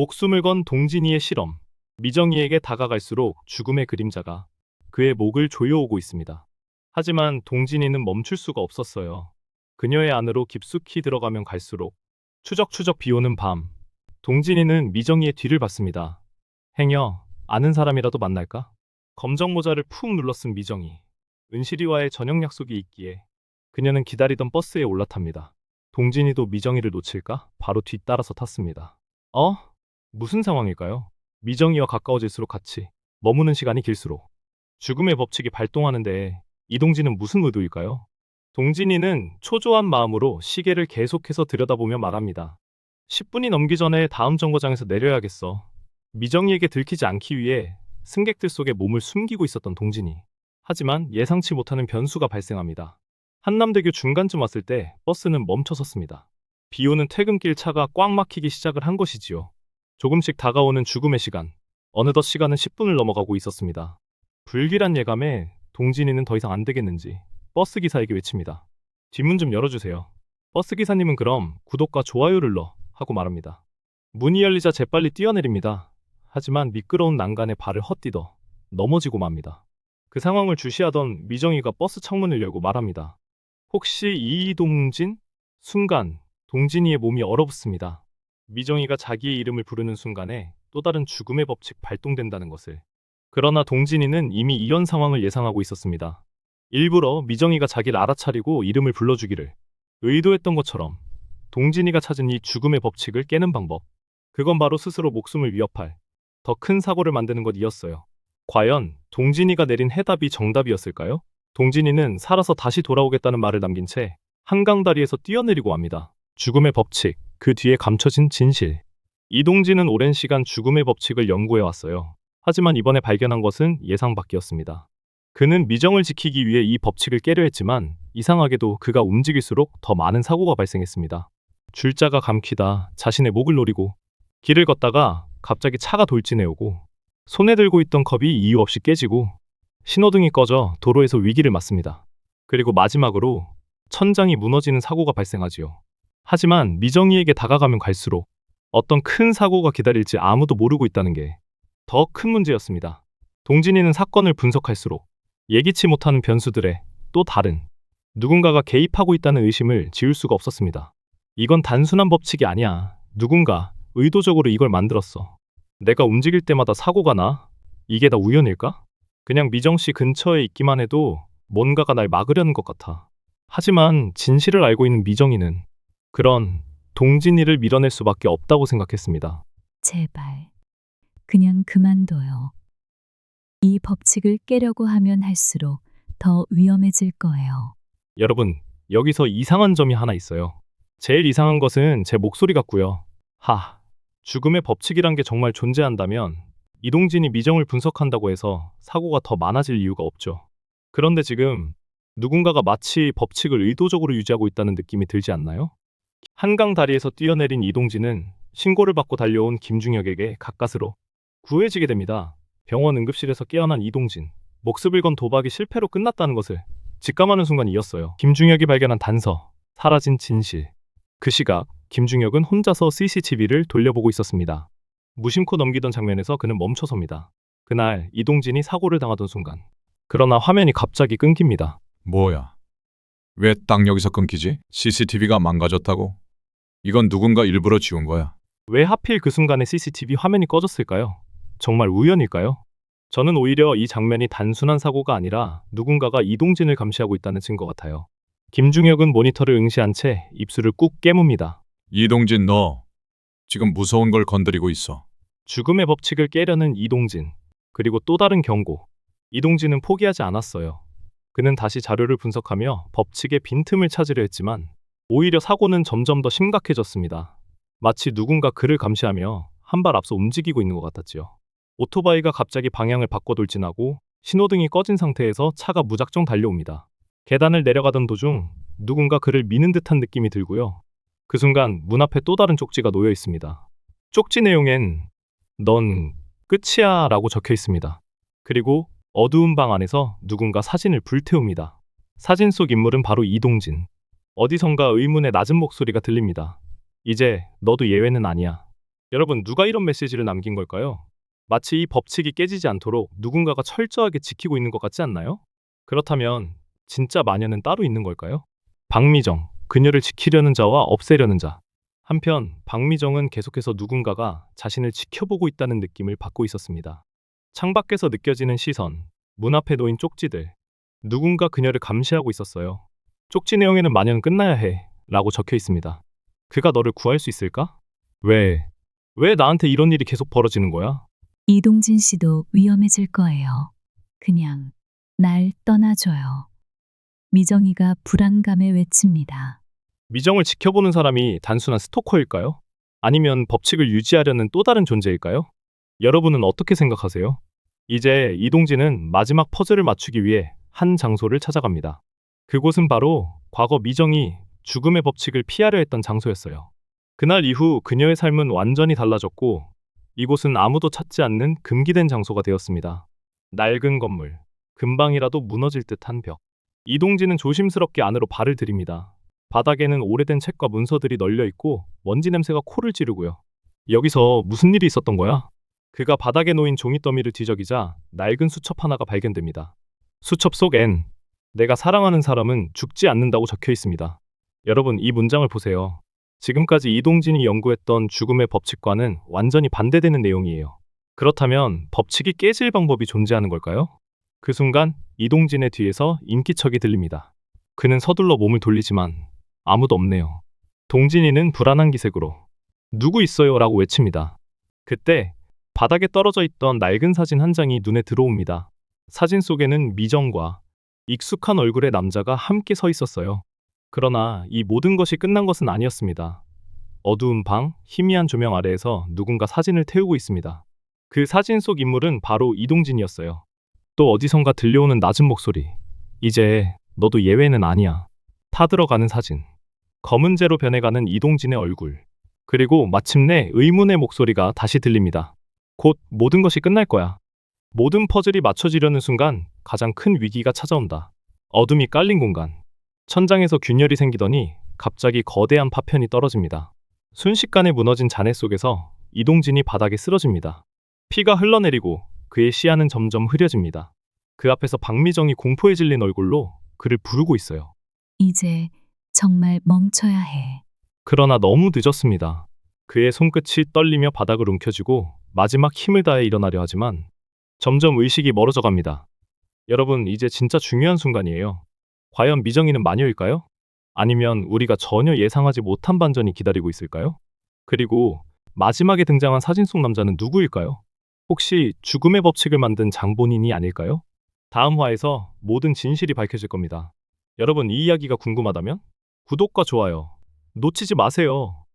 목숨을 건 동진이의 실험. 미정이에게 다가갈수록 죽음의 그림자가 그의 목을 조여오고 있습니다. 하지만 동진이는 멈출 수가 없었어요. 그녀의 안으로 깊숙이 들어가면 갈수록 추적추적 비오는 밤. 동진이는 미정이의 뒤를 봤습니다. 행여 아는 사람이라도 만날까? 검정 모자를 푹 눌러쓴 미정이. 은실이와의 저녁 약속이 있기에 그녀는 기다리던 버스에 올라탑니다. 동진이도 미정이를 놓칠까? 바로 뒤따라서 탔습니다. 무슨 상황일까요? 미정이와 가까워질수록 같이 머무는 시간이 길수록 죽음의 법칙이 발동하는데 이동진은 무슨 의도일까요? 동진이는 초조한 마음으로 시계를 계속해서 들여다보며 말합니다. 10분이 넘기 전에 다음 정거장에서 내려야겠어. 미정이에게 들키지 않기 위해 승객들 속에 몸을 숨기고 있었던 동진이. 하지만 예상치 못하는 변수가 발생합니다. 한남대교 중간쯤 왔을 때 버스는 멈춰 섰습니다. 비오는 퇴근길 차가 꽉 막히기 시작을 한 것이지요. 조금씩 다가오는 죽음의 시간. 어느덧 시간은 10분을 넘어가고 있었습니다. 불길한 예감에 동진이는 더 이상 안 되겠는지 버스 기사에게 외칩니다. 뒷문 좀 열어주세요. 버스 기사님은 그럼 구독과 좋아요를 하고 말합니다. 문이 열리자 재빨리 뛰어내립니다. 하지만 미끄러운 난간에 발을 헛디뎌 넘어지고 맙니다. 그 상황을 주시하던 미정이가 버스 창문을 열고 말합니다. 혹시 이동진? 순간 동진이의 몸이 얼어붙습니다. 미정이가 자기의 이름을 부르는 순간에 또 다른 죽음의 법칙 발동된다는 것을. 그러나 동진이는 이미 이런 상황을 예상하고 있었습니다. 일부러 미정이가 자기를 알아차리고 이름을 불러주기를 의도했던 것처럼 동진이가 찾은 이 죽음의 법칙을 깨는 방법. 그건 바로 스스로 목숨을 위협할 더 큰 사고를 만드는 것이었어요. 과연 동진이가 내린 해답이 정답이었을까요? 동진이는 살아서 다시 돌아오겠다는 말을 남긴 채 한강 다리에서 뛰어내리고 맙니다. 죽음의 법칙, 그 뒤에 감춰진 진실. 이동진은 오랜 시간 죽음의 법칙을 연구해왔어요. 하지만 이번에 발견한 것은 예상 밖이었습니다. 그는 미정을 지키기 위해 이 법칙을 깨려 했지만 이상하게도 그가 움직일수록 더 많은 사고가 발생했습니다. 줄자가 감히다 자신의 목을 노리고 길을 걷다가 갑자기 차가 돌진해오고 손에 들고 있던 컵이 이유 없이 깨지고 신호등이 꺼져 도로에서 위기를 맞습니다. 그리고 마지막으로 천장이 무너지는 사고가 발생하지요. 하지만 미정이에게 다가가면 갈수록 어떤 큰 사고가 기다릴지 아무도 모르고 있다는 게 더 큰 문제였습니다. 동진이는 사건을 분석할수록 예기치 못하는 변수들에 또 다른 누군가가 개입하고 있다는 의심을 지울 수가 없었습니다. 이건 단순한 법칙이 아니야. 누군가 의도적으로 이걸 만들었어. 내가 움직일 때마다 사고가 나? 이게 다 우연일까? 그냥 미정씨 근처에 있기만 해도 뭔가가 날 막으려는 것 같아. 하지만 진실을 알고 있는 미정이는 그런 동진이를 밀어낼 수밖에 없다고 생각했습니다. 제발, 그냥 그만둬요. 이 법칙을 깨려고 하면 할수록 더 위험해질 거예요. 여러분, 여기서 이상한 점이 하나 있어요. 제일 이상한 것은 제 목소리 같고요. 죽음의 법칙이란 게 정말 존재한다면 이동진이 미정을 분석한다고 해서 사고가 더 많아질 이유가 없죠. 그런데 지금 누군가가 마치 법칙을 의도적으로 유지하고 있다는 느낌이 들지 않나요? 한강 다리에서 뛰어내린 이동진은 신고를 받고 달려온 김중혁에게 가까스로 구해지게 됩니다. 병원 응급실에서 깨어난 이동진. 목숨을 건 도박이 실패로 끝났다는 것을 직감하는 순간이었어요. 김중혁이 발견한 단서, 사라진 진실. 그 시각 김중혁은 혼자서 CCTV를 돌려보고 있었습니다. 무심코 넘기던 장면에서 그는 멈춰섭니다. 그날 이동진이 사고를 당하던 순간. 그러나 화면이 갑자기 끊깁니다. 뭐야? 왜 딱 여기서 끊기지? CCTV가 망가졌다고? 이건 누군가 일부러 지운 거야. 왜 하필 그 순간에 CCTV 화면이 꺼졌을까요? 정말 우연일까요? 저는 오히려 이 장면이 단순한 사고가 아니라 누군가가 이동진을 감시하고 있다는 증거 같아요. 김중혁은 모니터를 응시한 채 입술을 꾹 깨뭅니다. 이동진, 너 지금 무서운 걸 건드리고 있어. 죽음의 법칙을 깨려는 이동진. 그리고 또 다른 경고. 이동진은 포기하지 않았어요. 그는 다시 자료를 분석하며 법칙의 빈틈을 찾으려 했지만 오히려 사고는 점점 더 심각해졌습니다. 마치 누군가 그를 감시하며 한 발 앞서 움직이고 있는 것 같았지요. 오토바이가 갑자기 방향을 바꿔 돌진하고 신호등이 꺼진 상태에서 차가 무작정 달려옵니다. 계단을 내려가던 도중 누군가 그를 미는 듯한 느낌이 들고요. 그 순간 문 앞에 또 다른 쪽지가 놓여 있습니다. 쪽지 내용엔 넌 끝이야 라고 적혀 있습니다. 그리고 어두운 방 안에서 누군가 사진을 불태웁니다. 사진 속 인물은 바로 이동진. 어디선가 의문의 낮은 목소리가 들립니다. 이제 너도 예외는 아니야. 여러분, 누가 이런 메시지를 남긴 걸까요? 마치 이 법칙이 깨지지 않도록 누군가가 철저하게 지키고 있는 것 같지 않나요? 그렇다면 진짜 마녀는 따로 있는 걸까요? 박미정, 그녀를 지키려는 자와 없애려는 자. 한편 박미정은 계속해서 누군가가 자신을 지켜보고 있다는 느낌을 받고 있었습니다. 창밖에서 느껴지는 시선, 문 앞에 놓인 쪽지들. 누군가 그녀를 감시하고 있었어요. 쪽지 내용에는 마녀는 끝나야 해 라고 적혀 있습니다. 그가 너를 구할 수 있을까? 왜 나한테 이런 일이 계속 벌어지는 거야? 이동진 씨도 위험해질 거예요. 그냥 날 떠나줘요. 미정이가 불안감에 외칩니다. 미정을 지켜보는 사람이 단순한 스토커일까요? 아니면 법칙을 유지하려는 또 다른 존재일까요? 여러분은 어떻게 생각하세요? 이제 이동진은 마지막 퍼즐을 맞추기 위해 한 장소를 찾아갑니다. 그곳은 바로 과거 미정이 죽음의 법칙을 피하려 했던 장소였어요. 그날 이후 그녀의 삶은 완전히 달라졌고 이곳은 아무도 찾지 않는 금기된 장소가 되었습니다. 낡은 건물, 금방이라도 무너질 듯한 벽. 이동진은 조심스럽게 안으로 발을 들입니다. 바닥에는 오래된 책과 문서들이 널려 있고 먼지 냄새가 코를 찌르고요. 여기서 무슨 일이 있었던 거야? 그가 바닥에 놓인 종이더미를 뒤적이자 낡은 수첩 하나가 발견됩니다. 수첩 속엔 내가 사랑하는 사람은 죽지 않는다고 적혀 있습니다. 여러분, 이 문장을 보세요. 지금까지 이동진이 연구했던 죽음의 법칙과는 완전히 반대되는 내용이에요. 그렇다면 법칙이 깨질 방법이 존재하는 걸까요? 그 순간 이동진의 뒤에서 인기척이 들립니다. 그는 서둘러 몸을 돌리지만 아무도 없네요. 동진이는 불안한 기색으로 누구 있어요? 라고 외칩니다. 그때 바닥에 떨어져 있던 낡은 사진 한 장이 눈에 들어옵니다. 사진 속에는 미정과 익숙한 얼굴의 남자가 함께 서 있었어요. 그러나 이 모든 것이 끝난 것은 아니었습니다. 어두운 방, 희미한 조명 아래에서 누군가 사진을 태우고 있습니다. 그 사진 속 인물은 바로 이동진이었어요. 또 어디선가 들려오는 낮은 목소리. 이제 너도 예외는 아니야. 타들어가는 사진. 검은재로 변해가는 이동진의 얼굴. 그리고 마침내 의문의 목소리가 다시 들립니다. 곧 모든 것이 끝날 거야. 모든 퍼즐이 맞춰지려는 순간 가장 큰 위기가 찾아온다. 어둠이 깔린 공간. 천장에서 균열이 생기더니 갑자기 거대한 파편이 떨어집니다. 순식간에 무너진 잔해 속에서 이동진이 바닥에 쓰러집니다. 피가 흘러내리고 그의 시야는 점점 흐려집니다. 그 앞에서 박미정이 공포에 질린 얼굴로 그를 부르고 있어요. 이제 정말 멈춰야 해. 그러나 너무 늦었습니다. 그의 손끝이 떨리며 바닥을 움켜쥐고 마지막 힘을 다해 일어나려 하지만 점점 의식이 멀어져 갑니다. 여러분, 이제 진짜 중요한 순간이에요. 과연 미정이는 마녀일까요? 아니면 우리가 전혀 예상하지 못한 반전이 기다리고 있을까요? 그리고 마지막에 등장한 사진 속 남자는 누구일까요? 혹시 죽음의 법칙을 만든 장본인이 아닐까요? 다음 화에서 모든 진실이 밝혀질 겁니다. 여러분, 이 이야기가 궁금하다면 구독과 좋아요 놓치지 마세요.